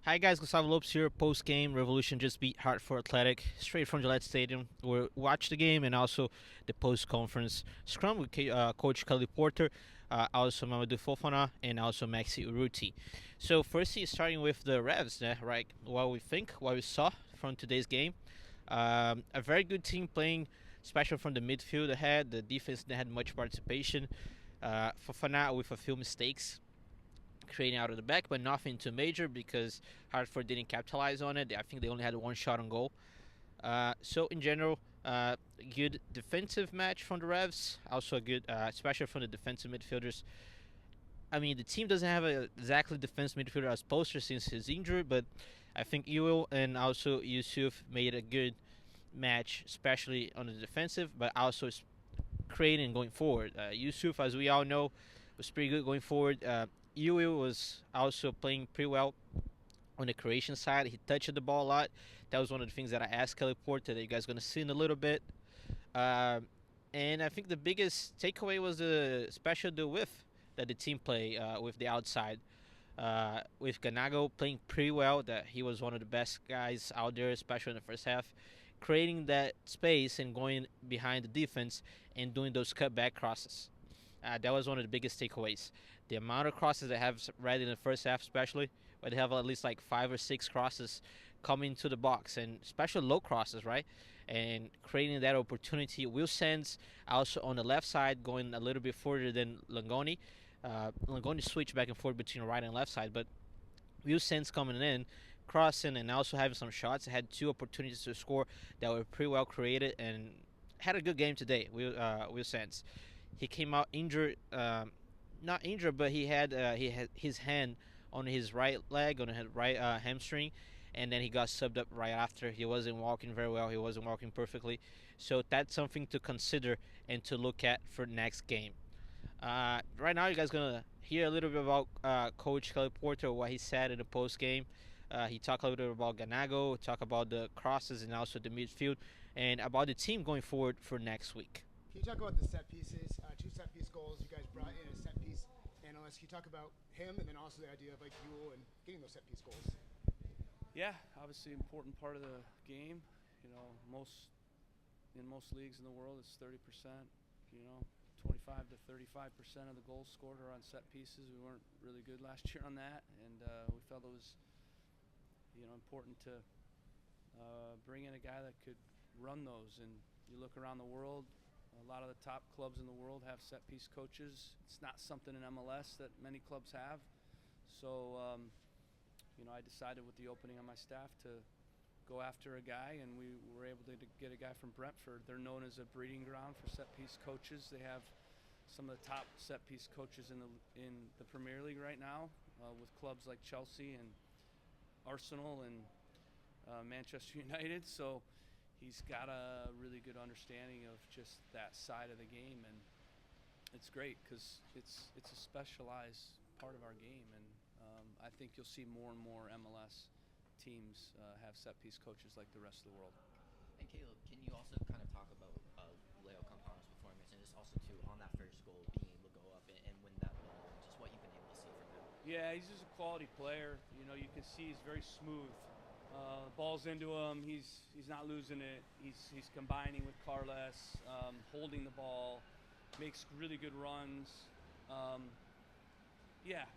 Hi guys, Gustavo Lopes here. Post game, Revolution just beat Hartford Athletic straight from Gillette Stadium. We watched the game and also the post conference scrum with Coach Kelly Porter, also Mamadou Fofana, and also Maxi Urruti. So firstly, starting with the Revs, right? What we think, what we saw from today's game, a very good team playing, especially from the midfield ahead. The defense didn't had much participation. Fofana with a few mistakes creating out of the back, but nothing too major because Hartford didn't capitalize on it. I think they only had one shot on goal. So in general, good defensive match from the Revs. Also a good, especially from the defensive midfielders. I mean, the team doesn't have a exactly defensive midfielder as Poster since his injury, but I think Ewell and also Yusuf made a good match, especially on the defensive, but also creating going forward. Yusuf, as we all know, was pretty good going forward. Ewell was also playing pretty well on the Croatian side. He touched the ball a lot. That was one of the things that I asked Kelly Porter that you guys are going to see in a little bit. Uh, and I think the biggest takeaway was the special the width that the team play with the outside. With Ganago playing pretty well, that he was one of the best guys out there, especially in the first half, creating that space and going behind the defense and doing those cutback crosses. That was one of the biggest takeaways. The amount of crosses they have right in the first half, especially, where they have at least like 5 or 6 crosses coming to the box, and especially low crosses, right? And creating that opportunity. Will Sands also on the left side going a little bit further than Langoni. Langoni switched back and forth between right and left side, but Will Sands coming in, crossing, and also having some shots. Had 2 opportunities to score that were pretty well created and had a good game today. Will Sands. He came out injured, not injured, but he had his hand on his right leg, on his right hamstring, and then he got subbed up right after. He wasn't walking very well. He wasn't walking perfectly, so that's something to consider and to look at for next game. Right now, you guys gonna hear a little bit about Coach Kelly Porter, what he said in the post game. He talked a little bit about Ganago, talk about the crosses and also the midfield, and about the team going forward for next week. Can you talk about the set pieces? 2 set piece goals. You guys brought in a set piece analyst. Can you talk about him and then also the idea of like Ewell and getting those set piece goals? Yeah, obviously important part of the game. You know, most leagues in the world, it's 30%. You know, 25 to 35% of the goals scored are on set pieces. We weren't really good last year on that, and we felt it was, important to bring in a guy that could run those. And you look around the world, a lot of the top clubs in the world have set piece coaches. It's not something in MLS that many clubs have. So, I decided with the opening on my staff to go after a guy, and we were able to get a guy from Brentford. They're known as a breeding ground for set piece coaches. They have some of the top set piece coaches in the Premier League right now, with clubs like Chelsea and Arsenal and Manchester United. So he's got a really good understanding of just that side of the game, and it's great because it's a specialized part of our game, and I think you'll see more and more MLS teams have set-piece coaches like the rest of the world. And Caleb, can you also kind of talk about Leo Campano's performance and just also too on that first goal being able to go up and win that ball, and just what you've been able to see from him? Yeah, he's just a quality player. You can see he's very smooth. Ball's into him. He's not losing it. He's combining with Carles, holding the ball, makes really good runs.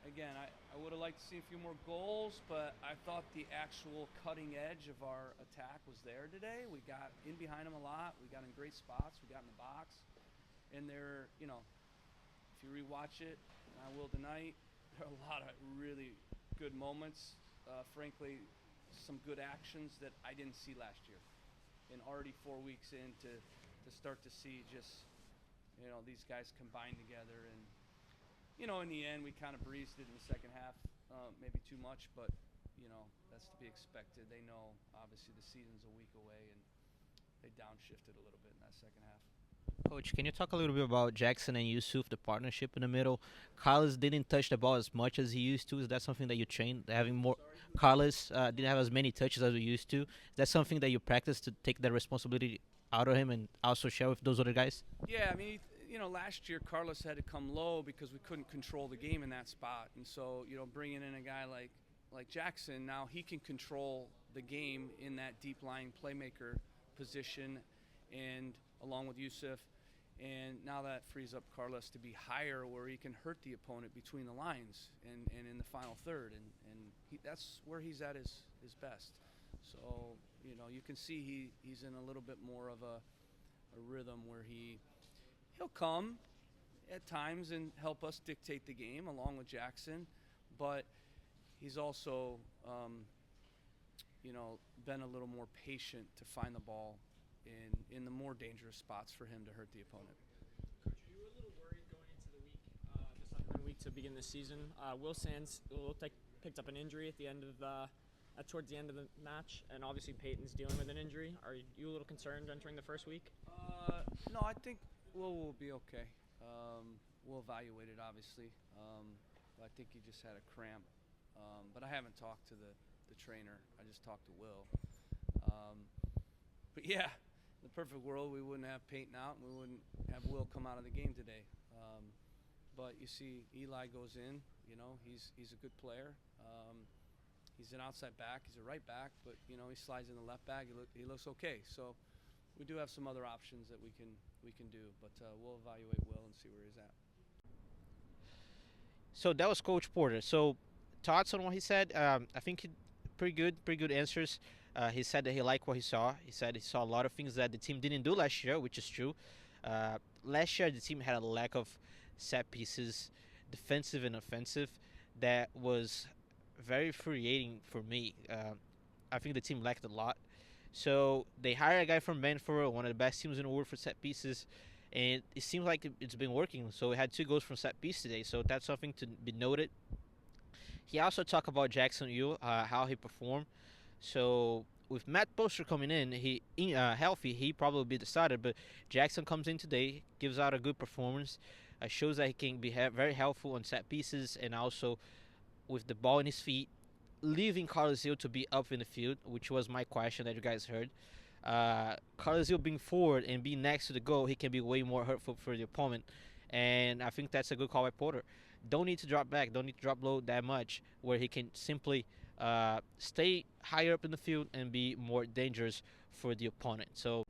Again, I would have liked to see a few more goals, but I thought the actual cutting edge of our attack was there today. We got in behind him a lot. We got in great spots. We got in the box. And if you rewatch it, and I will tonight, there are a lot of really good moments. Frankly, some good actions that I didn't see last year. And already 4 weeks in to start to see just, these guys combine together. And, in the end, we kind of breezed it in the second half, maybe too much, but, that's to be expected. They know, obviously, the season's a week away, and they downshifted a little bit in that second half. Coach, can you talk a little bit about Jackson and Yusuf, the partnership in the middle? Carlos didn't touch the ball as much as he used to. Is that something that you train, having more? Carlos didn't have as many touches as we used to. Is that something that you practice to take that responsibility out of him and also share with those other guys? Yeah, I mean, last year Carlos had to come low because we couldn't control the game in that spot. And so, bringing in a guy like like Jackson, now he can control the game in that deep lying playmaker position, and along with Yusuf. And now that frees up Carlos to be higher where he can hurt the opponent between the lines and in the final third. And that's where he's at his best. So, you know, you can see he's in a little bit more of a rhythm where he'll come at times and help us dictate the game along with Jackson. But he's also, you know, been a little more patient to find the ball in the more dangerous spots for him to hurt the opponent. Coach, you were a little worried going into the week, just like 1 week to begin the season. Will Sands looked like picked up an injury at the end of towards the end of the match, and obviously Peyton's dealing with an injury. Are you a little concerned entering the first week? No, I think we'll be okay. We'll evaluate it, obviously. I think he just had a cramp. But I haven't talked to the trainer. I just talked to Will. But yeah, in the perfect world, we wouldn't have Peyton out, and we wouldn't have Will come out of the game today. But you see, Eli goes in. You know, he's a good player. He's an outside back. He's a right back, but you know, he slides in the left back. He looks okay. So we do have some other options that we can do, but we'll evaluate Will and see where he's at. So that was Coach Porter. So thoughts on what he said? I think pretty good answers. He said that he liked what he saw. He said he saw a lot of things that the team didn't do last year, which is true. Last year, the team had a lack of set pieces, defensive and offensive, that was very infuriating for me. I think the team lacked a lot. So they hired a guy from Benford, one of the best teams in the world for set pieces, and it seems like it's been working. So we had 2 goals from set piece today, so that's something to be noted. He also talked about Jackson Yu, how he performed. So with Matt Poster coming in, he healthy, he probably be the starter. But Jackson comes in today, gives out a good performance, shows that he can be very helpful on set pieces, and also with the ball in his feet, leaving Carlos Hill to be up in the field, which was my question that you guys heard. Carlos Hill being forward and being next to the goal, he can be way more hurtful for the opponent. And I think that's a good call by Porter. Don't need to drop back, don't need to drop low that much, where he can simply stay higher up in the field and be more dangerous for the opponent. So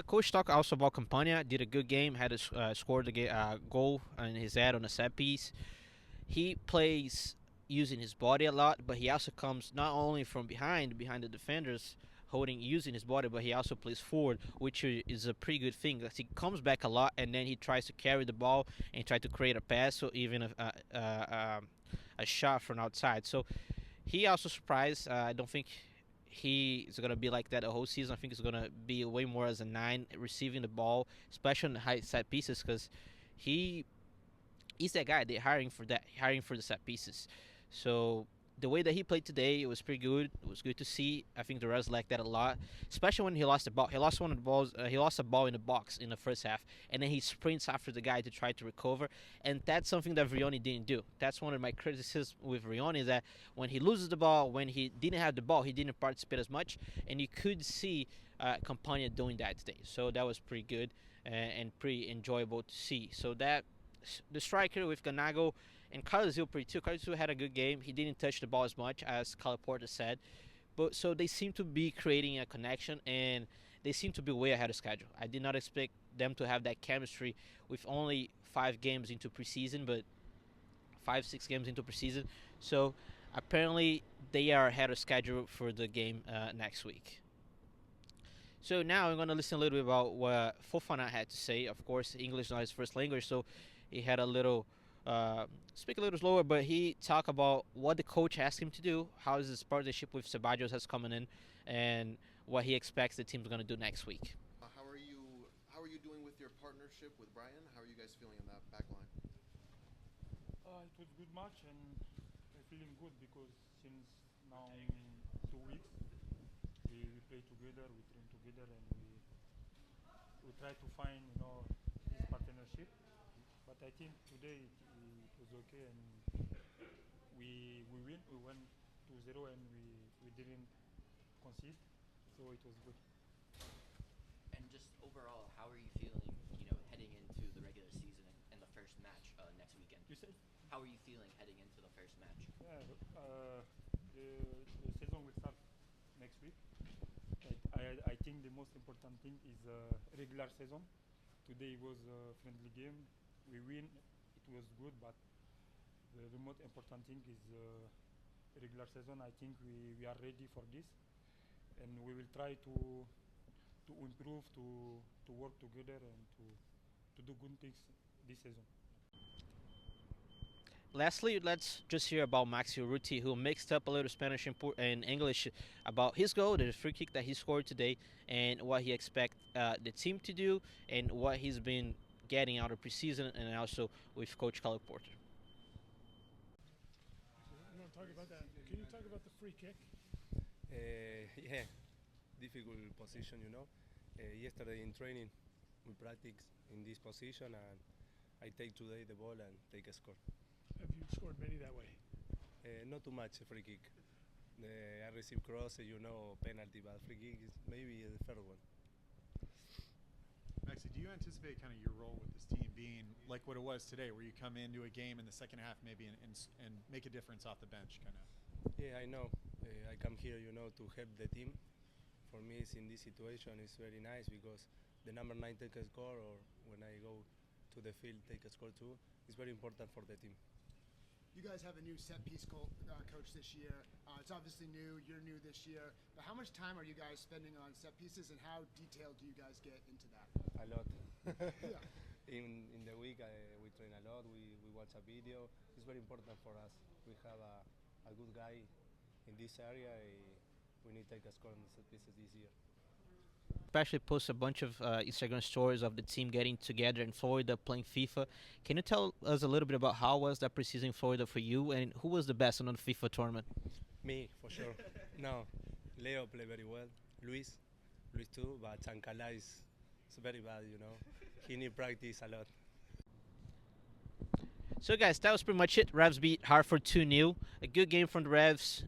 Coach talked also about Campania, did a good game, had scored a goal in his head on a set piece. He plays using his body a lot, but he also comes not only from behind the defenders, using his body, but he also plays forward, which is a pretty good thing. He comes back a lot, and then he tries to carry the ball and try to create a pass or even a shot from outside. So he also surprised. I don't think he is going to be like that the whole season. I think he's going to be way more as a 9, receiving the ball, especially in the high set pieces, because he's that guy. They're hiring for the set pieces. So the way that he played today, it was pretty good. It was good to see. I think the Reds liked that a lot, especially when he lost the ball. He lost one of the balls. He lost a ball in the box in the first half, and then he sprints after the guy to try to recover. And that's something that Vrioni didn't do. That's one of my criticisms with Vrioni, is that when he loses the ball, when he didn't have the ball, he didn't participate as much, and you could see Campania doing that today. So that was pretty good and pretty enjoyable to see. So that the striker with Ganago and Carlos Hill pretty too. Carlos Hill had a good game. He didn't touch the ball as much as Calaporta said. But so they seem to be creating a connection, and they seem to be way ahead of schedule. I did not expect them to have that chemistry with only 5 games into preseason, but 5-6 games into preseason. So apparently they are ahead of schedule for the game next week. So now I'm going to listen a little bit about what Fofana had to say. Of course, English is not his first language, so he had a little speak a little slower, but he talked about what the coach asked him to do, how his partnership with Ceballos has come in, and what he expects the team's going to do next week. How are you doing with your partnership with Brian? How are you guys feeling in that back line? It was a good match, and I'm feeling good because since now 2 weeks we play together, we train together, and we try to find this partnership. But I think today it was okay, and we win. We went 2-0, and we didn't concede, so it was good. And just overall, how are you feeling, heading into the regular season and the first match next weekend? You said? How are you feeling heading into the first match? Yeah, I think the most important thing is regular season. Today was a friendly game. We win. It was good, but the most important thing is regular season. I think we are ready for this, and we will try to improve, to work together, and to do good things this season. Lastly, let's just hear about Maxi Urruti, who mixed up a little Spanish and English about his goal, the free kick that he scored today, and what he expects the team to do, and what he's been getting out of preseason, and also with Coach Caleb Porter. You want to talk about that? Can you talk about the free kick? Yeah, difficult position, you know. Yesterday in training, we practiced in this position, and I take today the ball and take a score. Have you scored many that way? Not too much free kick. I receive crosses, you know, penalty, but free kick is maybe the third one. Maxi, do you anticipate kind of your role with this team being like what it was today, where you come into a game in the second half maybe and make a difference off the bench, kind of? Yeah, I know. I come here, you know, to help the team. For me, in this situation, it's very nice because the number 9 take a score, or when I go to the field, take a score too. It's very important for the team. You guys have a new set piece coach this year. It's obviously new. You're new this year. But how much time are you guys spending on set pieces, and how detailed do you guys get into that? A lot. Yeah. In the week, we train a lot. We watch a video. It's very important for us. We have a good guy in this area. We need to take a score on the set pieces this year. Especially post a bunch of Instagram stories of the team getting together in Florida playing FIFA. Can you tell us a little bit about how was that preseason in Florida for you, and who was the best on the FIFA tournament? Me, for sure. No, Leo played very well. Luis too, but Chancala is very bad, you know. He need practice a lot. So guys, that was pretty much it. Revs beat Hartford 2-0. A good game from the Revs.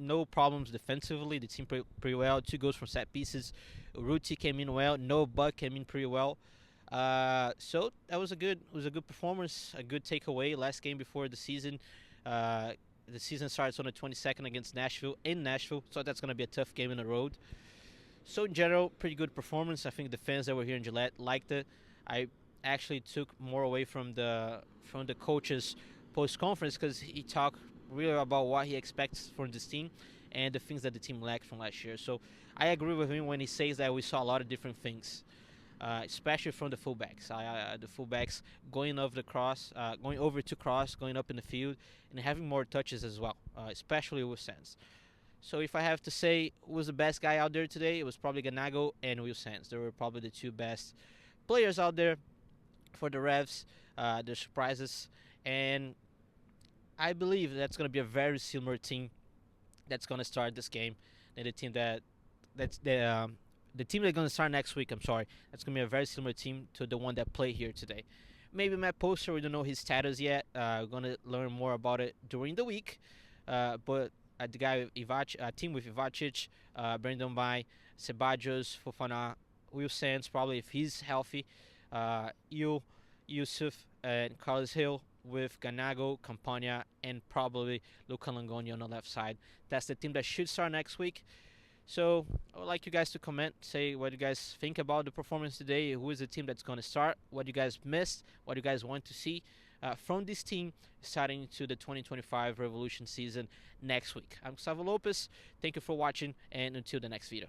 No problems defensively. The team played pretty well. 2 goals from set pieces. Urruti came in well. No Buck came in pretty well. So that was a good performance. A good takeaway. Last game before the season. The season starts on the 22nd against Nashville in Nashville. So that's going to be a tough game in the road. So in general, pretty good performance. I think the fans that were here in Gillette liked it. I actually took more away from the coach's post conference because he talked really about what he expects from this team and the things that the team lacked from last year. So I agree with him when he says that we saw a lot of different things, especially from the fullbacks. The fullbacks going over to cross, going up in the field, and having more touches as well, especially with Sands. So if I have to say who was the best guy out there today, it was probably Ganago and Will Sands. They were probably the 2 best players out there for the Revs, the surprises, and I believe that's going to be a very similar team that's going to start this game than the team that's the team that's going to start next week. I'm sorry, that's going to be a very similar team to the one that played here today. Maybe Matt Poster, we don't know his status yet. We're going to learn more about it during the week. But the guy with team with Ivacic, Brandon Bai, Sebajos, Fofana, Will Sands, probably if he's healthy, Yusuf, and Carlos Hill with Ganago, Campagna, and probably Luca Langoni on the left side. That's the team that should start next week. So I would like you guys to comment, say what you guys think about the performance today, who is the team that's going to start, what you guys missed, what you guys want to see from this team starting to the 2025 Revolution season next week. I'm Gustavo Lopez. Thank you for watching, and until the next video.